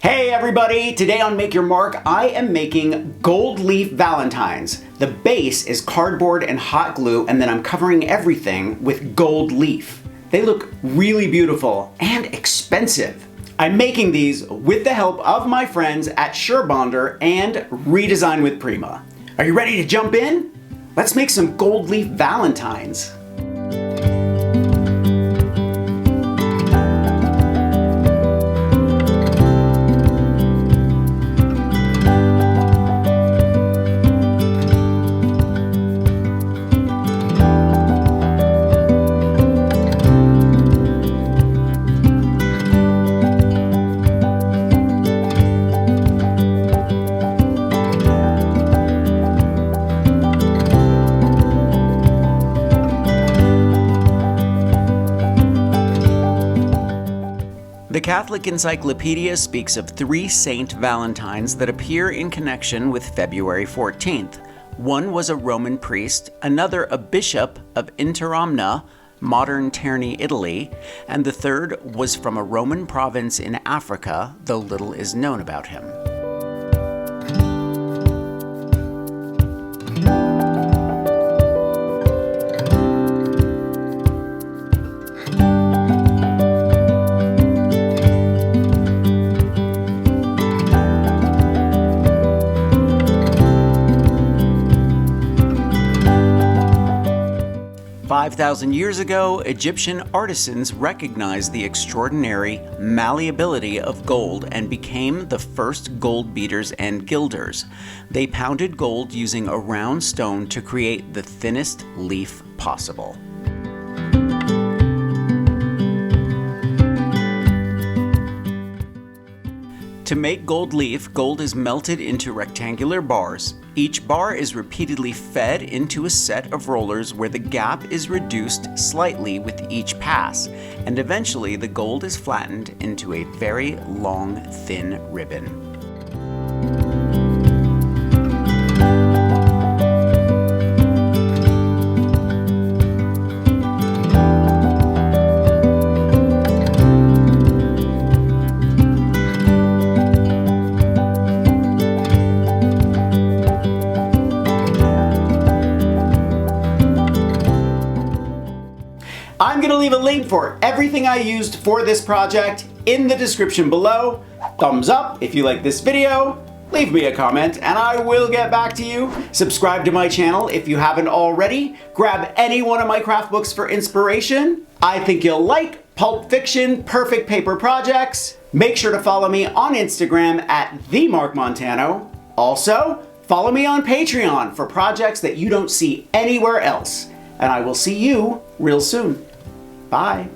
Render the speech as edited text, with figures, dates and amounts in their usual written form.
Hey everybody! Today on Make Your Mark, I am making gold leaf Valentines. The base is cardboard and hot glue, and then I'm covering everything with gold leaf. They look really beautiful and expensive. I'm making these with the help of my friends at Surebonder and Redesign with Prima. Are you ready to jump in? Let's make some gold leaf Valentines. The Catholic Encyclopedia speaks of 3 Saint Valentines that appear in connection with February 14th. One was a Roman priest, another a bishop of Interamna, modern Terni, Italy, and the third was from a Roman province in Africa, though little is known about him. "5,000 years ago, Egyptian artisans recognized the extraordinary malleability of gold and became the first gold beaters and gilders. They pounded gold using a round stone to create the thinnest leaf possible." To make gold leaf, gold is melted into rectangular bars. Each bar is repeatedly fed into a set of rollers where the gap is reduced slightly with each pass, and eventually the gold is flattened into a very long, thin ribbon. I'm going to leave a link for everything I used for this project in the description below. Thumbs up if you like this video, leave me a comment and I will get back to you. Subscribe to my channel if you haven't already. Grab any one of my craft books for inspiration. I think you'll like Pulp Fiction Perfect Paper Projects. Make sure to follow me on Instagram at Mark Montano. Also, follow me on Patreon for projects that you don't see anywhere else. And I will see you real soon. Bye.